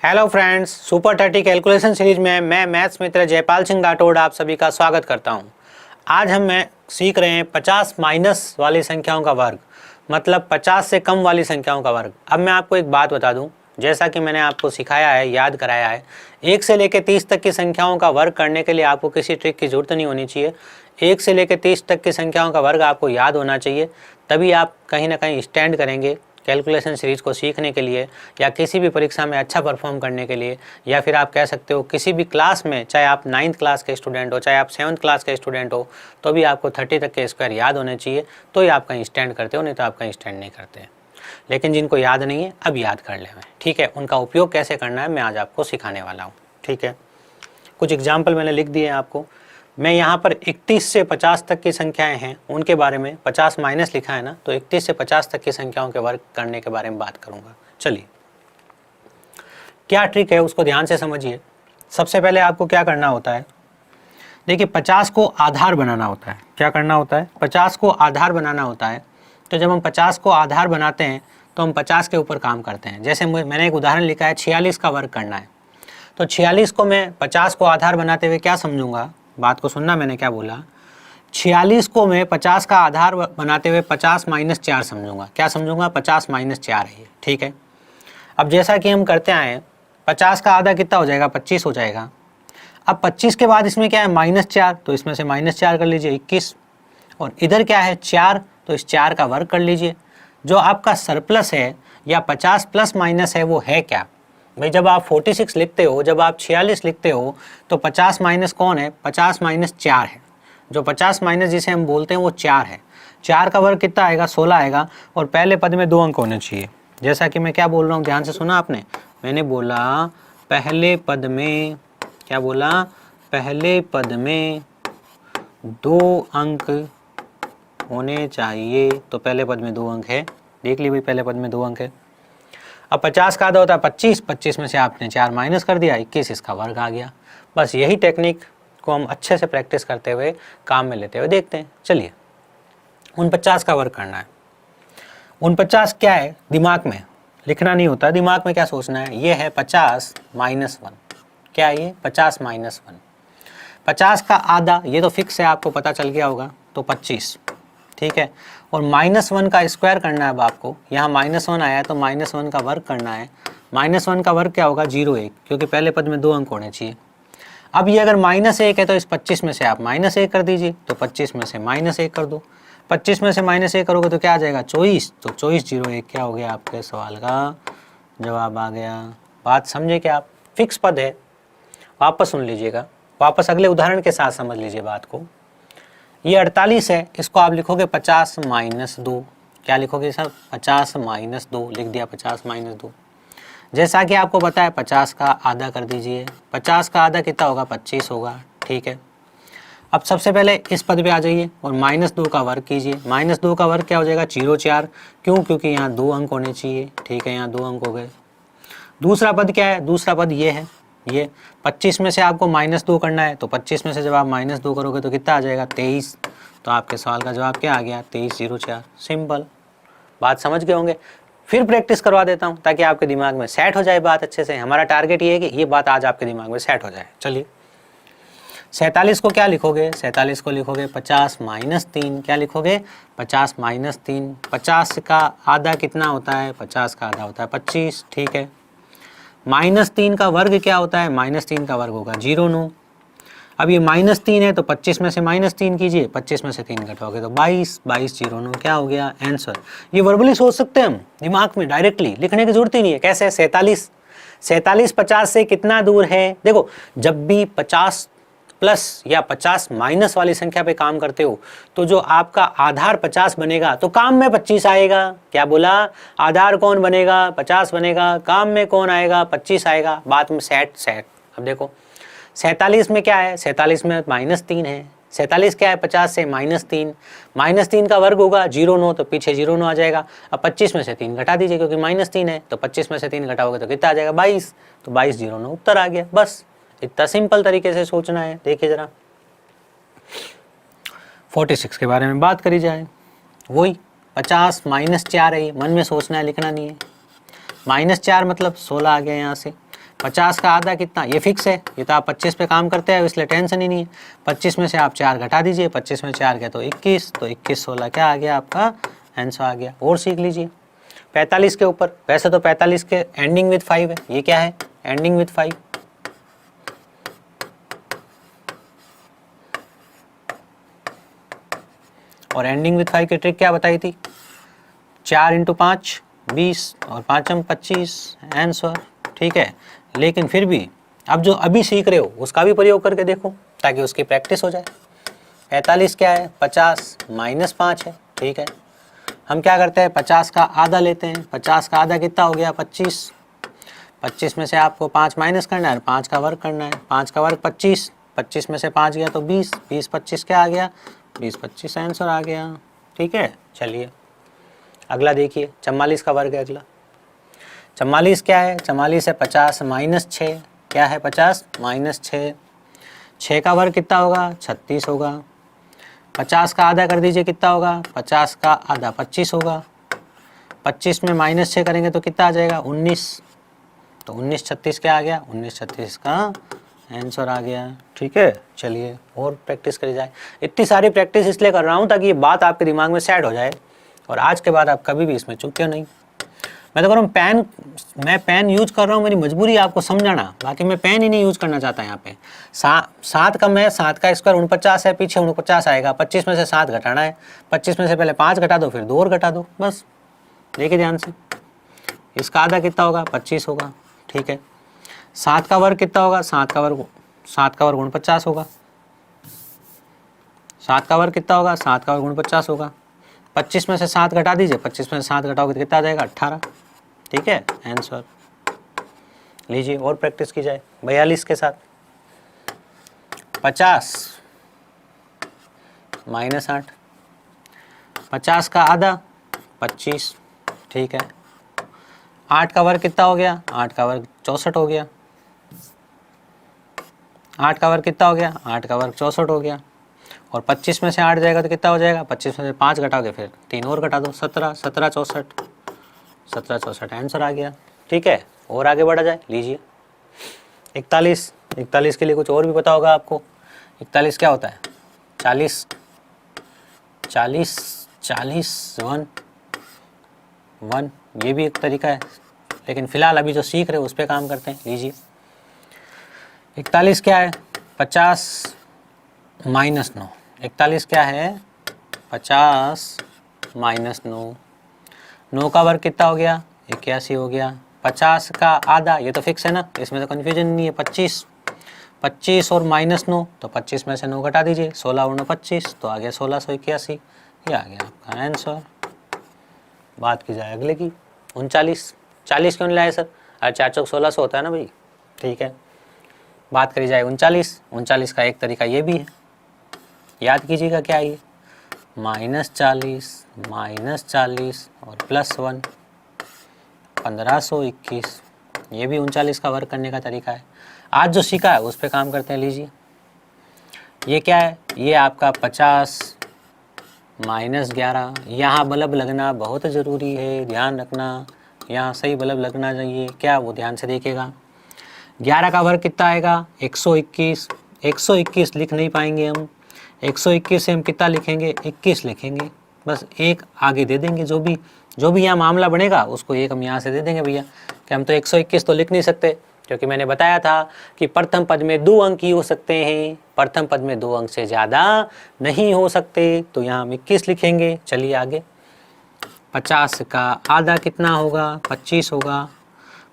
Hello friends, super 30 calculation series में मैं maths मित्र जयपाल सिंह राठौड़ आप सभी का स्वागत करता हूं। आज हम सीख रहे हैं 50 माइनस वाली संख्याओं का वर्ग, मतलब 50 से कम वाली संख्याओं का वर्ग। अब मैं आपको एक बात बता दूं, जैसा कि मैंने आपको सिखाया है, याद कराया है, 1 से लेकर 30 तक की संख्याओं का वर्ग करने के लिए आपको किसी ट्रिक की जरूरत नहीं होनी चाहिए। 1 से लेकर 30 तक की संख्याओं का वर्ग आपको याद होना चाहिए, तभी आप कहीं ना कहीं स्टैंड करेंगे कैलकुलेशन सीरीज को सीखने के लिए, या किसी भी परीक्षा में अच्छा परफॉर्म करने के लिए, या फिर आप कह सकते हो किसी भी क्लास में, चाहे आप 9th क्लास के स्टूडेंट हो, चाहे आप 7th क्लास के स्टूडेंट हो, तो भी आपको 30 तक के स्क्वायर याद होने चाहिए, तो ही आप कहीं स्टैंड करते हो, नहीं तो आप कहीं स्टैंड नहीं करते। लेकिन जिनको याद नहीं है, अब याद कर लें, ठीक है। उनका उपयोग कैसे करना है मैं आज आपको सिखाने वाला हूँ, ठीक है। कुछ एग्जाम्पल मैंने लिख दिए हैं आपको। मैं यहाँ पर 31 से 50 तक की संख्याएं हैं, उनके बारे में 50 माइनस लिखा है ना, तो 31 से 50 तक की संख्याओं के वर्ग करने के बारे में बात करूंगा। चलिए, क्या ट्रिक है उसको ध्यान से समझिए। सबसे पहले आपको क्या करना होता है, देखिए 50 को आधार बनाना होता है। क्या करना होता है? 50 को आधार बनाना होता है। तो जब हम 50 को आधार बनाते हैं तो हम 50 के ऊपर काम करते हैं। जैसे मैंने एक उदाहरण लिखा है, 46 का वर्ग करना है, तो 46 को मैं 50 को आधार बनाते हुए क्या समझूंगा, बात को सुनना, मैंने क्या बोला। 46 को मैं 50 का आधार बनाते हुए 50 माइनस 4 समझूंगा। क्या समझूंगा? 50 माइनस 4 है ये, ठीक है। अब जैसा कि हम करते आए, 50 का आधा कितना हो जाएगा? 25 हो जाएगा। अब 25 के बाद इसमें क्या है? माइनस 4, तो इसमें से माइनस 4 कर लीजिए, 21। और इधर क्या है? 4, तो इस 4 का वर्ग कर लीजिए। जो आपका सरप्लस है या 50 प्लस माइनस है वो है क्या भाई? जब आप 46 लिखते हो, जब आप 46 लिखते हो, तो 50 माइनस कौन है? 50 माइनस 4 है। जो 50 माइनस जिसे हम बोलते हैं वो 4 है। 4 का वर्ग कितना आएगा? 16 आएगा। और पहले पद में 2 अंक होने चाहिए। जैसा कि मैं क्या बोल रहा हूँ, ध्यान से सुना आपने। मैंने बोला पहले पद में, क्या बोला? पहले पद में 2 अंक होने चाहिए। तो पहले पद में 2 अंक है, देख ली भाई, पहले पद में 2 अंक है। अब 50 का आधा होता है 25, 25 में से आपने 4 माइनस कर दिया, 21, इसका वर्ग आ गया। बस यही टेक्निक को हम अच्छे से प्रैक्टिस करते हुए, काम में लेते हुए देखते हैं। चलिए, 49 का वर्ग करना है। 49 क्या है? दिमाग में लिखना नहीं होता, दिमाग में क्या सोचना है, ये है 50 माइनस 1। क्या है ये? 50 माइनस 1। 50 का आधा, ये तो फिक्स है, आपको पता चल गया होगा, तो 25, ठीक है। और -1 का स्क्वायर करना है। अब आपको यहाँ -1 आया है तो -1 का वर्ग करना है। -1 का वर्ग क्या होगा? 0, 1, क्योंकि पहले पद में 2 अंक होने चाहिए। अब ये अगर -1 है तो इस 25 में से आप -1 कर दीजिए, तो 25 में से -1 कर दो। 25 में से -1 करोगे तो क्या आ जाएगा? 24। तो 24, 0, 1 क्या हो गया? आपके सवाल का जवाब आ गया। बात समझे क्या आप? फिक्स पद है, वापस सुन लीजिएगा, वापस अगले उदाहरण के साथ समझ लीजिए बात को। ये 48 है, इसको आप लिखोगे 50 माइनस 2। क्या लिखोगे सर? 50 माइनस 2 लिख दिया, 50 माइनस 2। जैसा कि आपको पता है 50 का आधा कर दीजिए। 50 का आधा कितना होगा? 25 होगा, ठीक है। अब सबसे पहले इस पद पे आ जाइए और -2 का वर्ग कीजिए। -2 का वर्ग क्या हो जाएगा? 0, 4। क्यों? क्योंकि यहाँ 2 अंक होने चाहिए, ठीक है, यहाँ 2 अंक हो गए। दूसरा पद क्या है? दूसरा पद ये है, ये 25 में से आपको -2 करना है, तो 25 में से जब आप -2 करोगे तो कितना आ जाएगा? 23। तो आपके सवाल का जवाब क्या आ गया? 23, 0, 4। सिंपल। बात समझ गए होंगे। फिर प्रैक्टिस करवा देता हूँ ताकि आपके दिमाग में सेट हो जाए बात अच्छे से। हमारा टारगेट ये है कि ये बात आज आपके दिमाग में सेट हो जाए। चलिए, 47 को क्या लिखोगे? 47 को लिखोगे 50 माइनस 3। क्या लिखोगे? 50 माइनस 3। 50 का आधा कितना होता है? 50 का आधा होता है 25, ठीक है। -3 का वर्ग क्या होता है? -3 का वर्ग होगा 0, 9। अब ये -3 है तो 25 में से -3 कीजिए, 25 में से 3 घटाओगे तो 22, 22, 0, 9 क्या हो गया? आंसर। ये वर्बली सोच सकते हैं हम, दिमाग में डायरेक्टली लिखने की जरूरत ही नहीं है। कैसे? 47 50 से कितना दूर है? देखो, जब भी 50 प्लस या 50 माइनस वाली संख्या पे काम करते हो तो जो आपका आधार 50 बनेगा तो काम में 25 आएगा। क्या बोला? आधार कौन बनेगा? 50 बनेगा, काम में कौन आएगा? 25 आएगा। बात में सेट। अब देखो 47 में क्या है? 47 में -3 है। 47 क्या है? 50 से -3। -3 का वर्ग होगा 0, 9, तो पीछे 0, 9 आ जाएगा। अब 25 में से 3 घटा दीजिए क्योंकि -3 है, तो 25 में से 3 घटाओगे तो कितना आ जाएगा? 22। तो 22, 0, 9 उत्तर आ गया। बस इतना सिंपल तरीके से सोचना है। देखिए जरा 46 के बारे में बात करी जाए। वही 50 माइनस 4 है, ये मन में सोचना है, लिखना नहीं है। -4 मतलब 16 आ गया यहाँ से। 50 का आधा कितना, ये फिक्स है, ये तो आप 25 पे काम करते हैं इसलिए टेंशन ही नहीं है। 25 में से आप 4 घटा दीजिए, 25 में 4 गया तो 21, तो 21 16 क्या आ गया आपका आंसर आ गया। और सीख लीजिए 45 के ऊपर, वैसे तो 45 के एंडिंग विद 5 है, ये क्या है एंडिंग विद 5। और एंडिंग विद 5 की ट्रिक क्या बताई थी, 4 × 5 20 और 5 25 आंसर, ठीक है। लेकिन फिर भी अब जो अभी सीख रहे हो उसका भी प्रयोग करके देखो ताकि उसकी प्रैक्टिस हो जाए। 45 क्या है, 50 - 5 है, ठीक है। हम क्या करते हैं 50 का आधा लेते हैं, 50 का आधा कितना हो गया 25, 25 में से आपको 5 माइनस करना है, 5 का वर्ग करना है, 5 का वर्ग 25, 25 में से 5 गया तो 20, 20 25 क्या आ गया 20 25 आंसर आ गया, ठीक है। चलिए अगला देखिए 44 का वर्ग है अगला। 44 क्या है, 44 है 50 - 6, क्या है 50 - 6, 6 का वर्ग कितना होगा 36 होगा। 50 का आधा कर दीजिए कितना होगा, 50 का आधा 25 होगा। 25 में -6 करेंगे तो कितना आ जाएगा 19, तो 19 36 क्या आ गया 19 36 का आंसर आ गया, ठीक है। चलिए और प्रैक्टिस करी जाए। इतनी सारी प्रैक्टिस इसलिए कर रहा हूँ ताकि ये बात आपके दिमाग में सेट हो जाए और आज के बाद आप कभी भी इसमें चूके नहीं। मैं तो कर रहा हूँ मैं पेन यूज कर रहा हूँ, मेरी मजबूरी है आपको समझाना, बाकी मैं पेन ही नहीं यूज करना चाहता यहाँ पे। 7 का मैं 7 का स्क्वायर 49 है, पीछे 49 आएगा, 25 में से 7 घटाना है, 25 में से पहले 5 घटा दो फिर 2 और घटा दो, बस देखिए ध्यान से। इसका आधा कितना होगा 25 होगा, ठीक है। 7 का वर्ग कितना होगा, 7 का वर्ग 49 होगा। 7 का वर्ग कितना होगा, 7 का वर्ग 49 होगा। 25 में से 7 घटा दीजिए, 25 में से 7 घटाओगे तो कितना आ जाएगा 18, ठीक है आंसर। लीजिए और प्रैक्टिस की जाए 42 के साथ। 50 - 8, 50 का आधा 25, ठीक है। 8 का वर्ग कितना हो गया, 8 का वर्ग 64 हो गया। 8 का वर्ग कितना हो गया, 8 का वर्ग 64 हो गया। और 25 में से 8 जाएगा तो कितना हो जाएगा, 25 में से 5 घटाओगे फिर 3 और घटा दो, 17 17 64 17 64 आंसर आ गया, ठीक है। और आगे बढ़ा जाए, लीजिए 41 के लिए कुछ और भी पता होगा आपको। 41 क्या होता है 40 40 40 1 ये भी एक तरीका है, लेकिन फिलहाल अभी जो सीख रहे हो उस पर काम करते हैं। लीजिए 41 क्या है 50 - 9, 41 क्या है 50 - 9, 9 का वर्ग कितना हो गया 81 हो गया। 50 का आधा ये तो फिक्स है ना, इसमें तो कन्फ्यूजन नहीं है। 25 और -9 तो 25 में से 9 घटा दीजिए, 16 और 9 25 तो आ गया 1681, ये आ गया आपका आंसर। बात की जाए अगले की 39, 40 क्यों नहीं लाए सर, अरे 4 चौक 1600 होता है ना भाई, ठीक है। बात करी जाए 39 का एक तरीका ये भी है, याद कीजिएगा क्या है ये -40 और +1 1521, ये भी 39 का वर्क करने का तरीका है। आज जो सीखा है उस पर काम करते हैं। लीजिए ये क्या है, ये आपका 50 - 11, यहाँ बल्ब लगना बहुत ज़रूरी है, ध्यान रखना, यहाँ सही बल्ब लगना चाहिए, क्या वो ध्यान से देखिएगा। 11 का वर्ग कितना आएगा 121, 121 लिख नहीं पाएंगे हम, 121 से हम कितना लिखेंगे 21 लिखेंगे, बस एक आगे दे देंगे। जो भी यहाँ मामला बनेगा उसको एक हम यहाँ से दे देंगे भैया, कि हम तो 121 तो लिख नहीं सकते, क्योंकि मैंने बताया था कि प्रथम पद में 2 अंक ही हो सकते हैं, प्रथम पद में 2 अंक से ज़्यादा नहीं हो सकते, तो यहाँ हम 21 लिखेंगे। चलिए आगे 50 का आधा कितना होगा 25 होगा।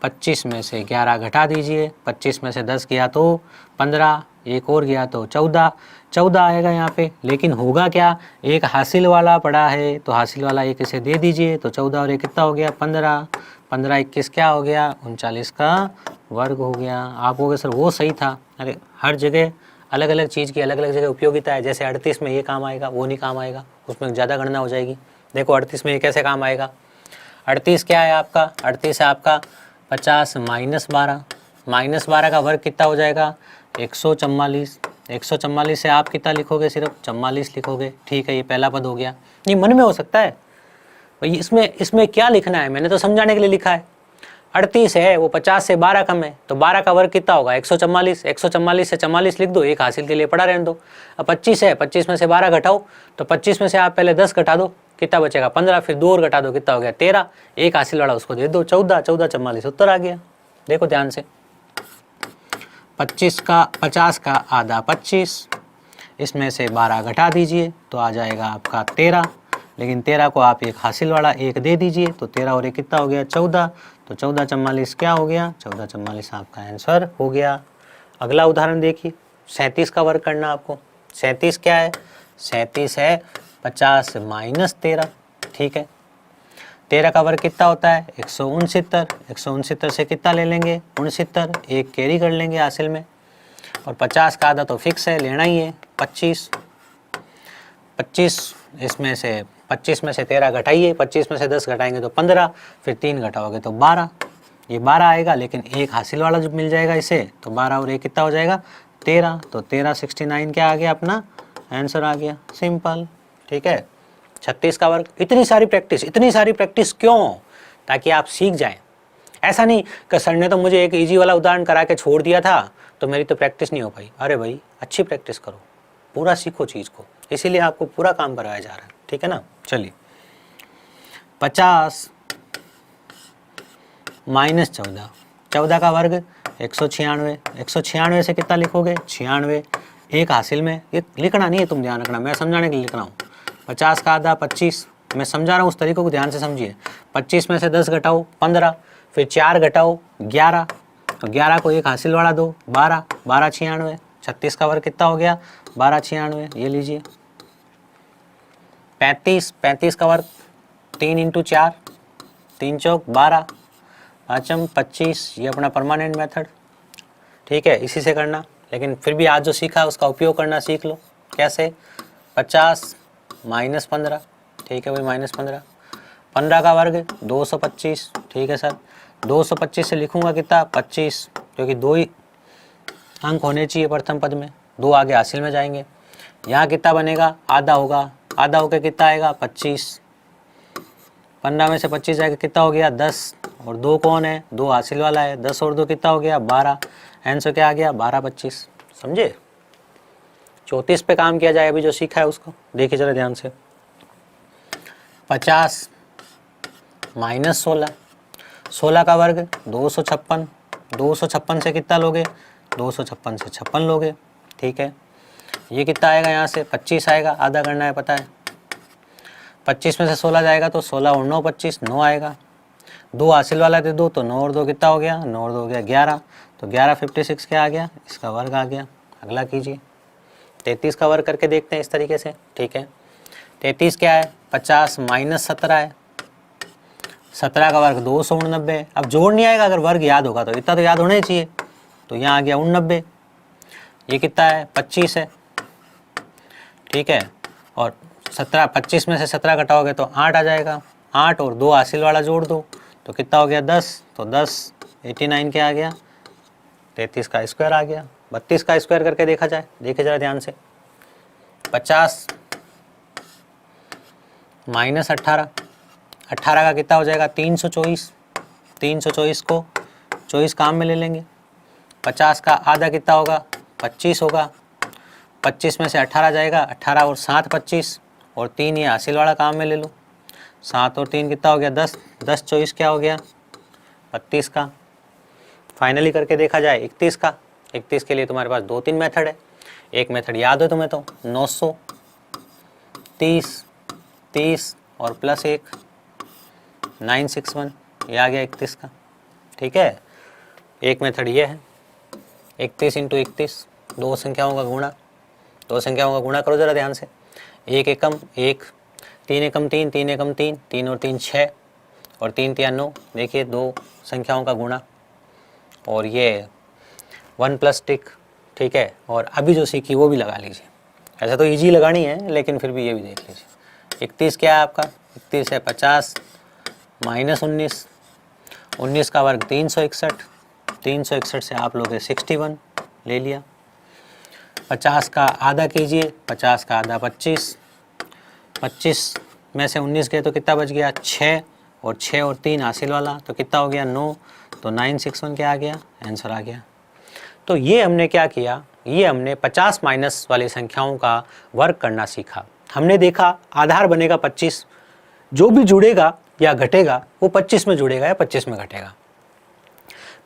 25 में से 11 घटा दीजिए, 25 में से 10 गया तो 15, एक और गया तो 14 आएगा यहाँ पे। लेकिन होगा क्या, एक हासिल वाला पड़ा है तो हासिल वाला एक इसे दे दीजिए, तो 14 और एक कितना हो गया 15, 15 21 क्या हो गया 39 का वर्ग हो गया। आप कहोगे सर वो सही था, अरे हर जगह अलग अलग चीज़ की अलग अलग जगह उपयोगिता है। जैसे 38 में ये काम आएगा वो नहीं काम आएगा, उसमें ज़्यादा गणना हो जाएगी। देखो 38 में ये कैसे काम आएगा, 38 क्या है आपका, 38 है आपका 50 - 12 का वर्ग कितना हो जाएगा 144, 144 से आप कितना लिखोगे सिर्फ 44 लिखोगे, ठीक है। ये पहला पद हो गया। ये मन में हो सकता है भाई इसमें क्या लिखना है, मैंने तो समझाने के लिए लिखा है। 38 है, वो 50 से 12 कम है, तो 12 का वर्ग कितना होगा 144। 144 से 44 लिख दो, एक हासिल के लिए पड़ा रहने दो। अब 25 है, 25 में से 12 घटाओ, तो 25 में से आप पहले 10 घटा दो, कितना बचेगा 15, फिर 2 और घटा दो, कितना हो गया 13, एक हासिल वाला उसको दे दो 14, 14 44 उत्तर आ गया। देखो ध्यान से, 50 का आधा 25, इसमें से 12 घटा दीजिए तो आ जाएगा आपका 13, लेकिन 13 को आप एक हासिल वाला एक दे दीजिए, तो 13 और एक कितना हो गया 14, तो 14 44 क्या हो गया 14 44 आपका आंसर हो गया। अगला उदाहरण देखिए, 37 का वर्ग करना आपको। 37 क्या है, 37 है 50 माइनस 13, ठीक है। 13 का वर्ग कितना होता है 169, 169 से कितना ले लेंगे 69, एक कैरी कर लेंगे हासिल में, और 50 का आधा तो फिक्स है लेना ही है 25। 25 इसमें से 25 में से 13 घटाइए, 25 में से 10 घटाएंगे तो 15, फिर 3 घटाओगे तो 12, ये 12 आएगा, लेकिन एक हासिल वाला जो मिल जाएगा इसे, तो 12 और एक कितना हो जाएगा 13, तो 13 69 क्या आ गया अपना आंसर आ गया, सिंपल, ठीक है। 36 का वर्ग। इतनी सारी प्रैक्टिस क्यों, ताकि आप सीख जाएं। ऐसा नहीं कि सर ने तो मुझे एक इजी वाला उदाहरण करा के छोड़ दिया था तो मेरी तो प्रैक्टिस नहीं हो पाई। अरे भाई अच्छी प्रैक्टिस करो, पूरा सीखो चीज़ को, इसीलिए आपको पूरा काम करवाया जा रहा है, ठीक है ना। चलिए, 50 माइनस 14, 14 का वर्ग 196, 196 से कितना लिखोगे 96, एक हासिल में, ये लिखना नहीं है, तुम ध्यान रखना, मैं समझाने के लिए लिख रहा हूँ। 50 का आधा 25, मैं समझा रहा हूँ उस तरीके को ध्यान से समझिए। 25 में से 10 घटाओ 15, फिर 4 घटाओ 11, तो 11 को एक हासिल वाला दो 12, 12 96, 36 का वर्ग कितना हो गया 12 96, ये लीजिए। 35, 35 का वर्ग 3 इंटू 4, 3 चौक 12, पाँचम 25, ये अपना परमानेंट मेथड, ठीक है, इसी से करना। लेकिन फिर भी आज जो सीखा उसका उपयोग करना सीख लो। कैसे, 50 माइनस 15, ठीक है भाई माइनस 15, 15 का वर्ग 225, ठीक है सर, 225 से लिखूंगा कितना 25, क्योंकि 2 ही अंक होने चाहिए प्रथम पद में, 2 आगे हासिल में जाएंगे। यहाँ कितना बनेगा आधा होगा, आधा होकर कितना आएगा 25, 15 में से 25 जाएगा कितना हो गया 10, और 2 कौन है 2 हासिल वाला है, 10 और 2 कितना हो गया 12, आंसर क्या आ गया 12 25, समझे। 34 पे काम किया जाए, अभी जो सीखा है उसको देखिए जरा ध्यान से। 50 माइनस 16, 16 का वर्ग 256, 256 से कितना लोगे 256 से 56 लोगे, ठीक है। ये कितना आएगा यहाँ से 25 आएगा, आधा करना है पता है। 25 में से 16 जाएगा तो 16 और 9 25, 9 आएगा, 2 हासिल वाला दे दो तो 9 और 2 कितना हो गया 9 और 2 हो गया 11, तो 11 56 क्या आ गया, इसका वर्ग आ गया। अगला कीजिए, 33 का वर्ग करके देखते हैं इस तरीके से, ठीक है। 33 क्या है 50 माइनस 17 है, 17 का वर्ग 289, अब जोड़ नहीं आएगा, अगर वर्ग याद होगा तो इतना तो याद होना ही चाहिए, तो यहाँ आ गया 89, ये कितना है 25 है, ठीक है। और 17 25 में से 17 घटाओगे तो 8 आ जाएगा, 8 और 2 हासिल वाला जोड़ दो तो कितना हो गया 10, तो 10 89 क्या आ गया 33 का स्क्वायर आ गया। 32 का स्क्वायर करके देखा जाए, देखिए जरा ध्यान से। 50 माइनस 18, 18 का कितना हो जाएगा 324, 324 को 24 काम में ले लेंगे। 50 का आधा कितना होगा 25 होगा, 25 में से 18 जाएगा, 18 और 7 25, और 3 ये हासिल वाला काम में ले लो, 7 और 3 कितना हो गया 10, 10 24 क्या हो गया 32 का। फाइनली करके देखा जाए 31 का, 31 के लिए तुम्हारे पास 2-3 मेथड है, एक मेथड याद हो तुम्हें तो 930, 30 और प्लस 1 961, ये आ गया 31 का, ठीक है। एक मेथड ये है 31 इंटू 31, 2 संख्याओं का गुणा, 2 संख्याओं का गुणा करो जरा ध्यान से, 1 एकम 1, 3 एकम 3, 3 एकम 3, 3 और 3 6, और 3 3 9, देखिए 2 संख्याओं का गुणा, और ये 1 प्लस टिक, ठीक है। और अभी जो सीखी वो भी लगा लीजिए, ऐसा तो इजी लगानी है लेकिन फिर भी ये भी देख लीजिए। 31 क्या है आपका 31 है 50 माइनस 19, 19 का वर्ग 361, 361 से आप लोग 61 ले लिया। 50 का आधा कीजिए, 50 का आधा 25, 25 में से 19 गए तो कितना बच गया 6, और 6 और 3 हासिल वाला, तो कितना हो गया 9, तो 961 क्या आ गया, आंसर आ गया। तो ये हमने क्या किया, ये हमने 50 माइनस वाली संख्याओं का वर्ग करना सीखा। हमने देखा आधार बनेगा 25, जो भी जुड़ेगा या घटेगा वो 25 में जुड़ेगा या 25 में घटेगा।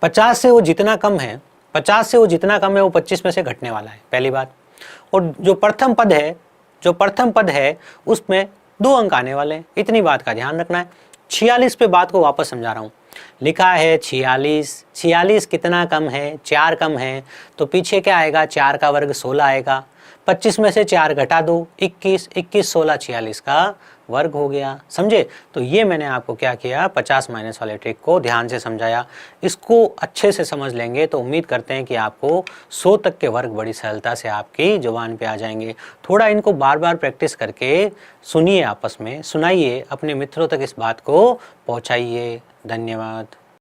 50 से वो जितना कम है, 50 से वो जितना कम है वो 25 में से घटने वाला है, पहली बात। और जो प्रथम पद है उसमें 2 अंक आने वाले हैं, इतनी बात का ध्यान रखना है। 46 पे बात को वापस समझा रहा हूँ। लिखा है 46 कितना कम है, 4 कम है, तो पीछे क्या आएगा, 4 का वर्ग 16 आएगा। 25 में से 4 घटा दो, 21, 16 46 का वर्ग हो गया, समझे। तो ये मैंने आपको क्या किया, 50 माइनस वाले ट्रिक को ध्यान से समझाया। इसको अच्छे से समझ लेंगे तो उम्मीद करते हैं कि आपको 100 तक के वर्ग बड़ी सरलता से आपकी जुबान पे आ जाएंगे। थोड़ा इनको बार बार प्रैक्टिस करके सुनिए, आपस में सुनाइए, अपने मित्रों तक इस बात को पहुंचाइए। धन्यवाद।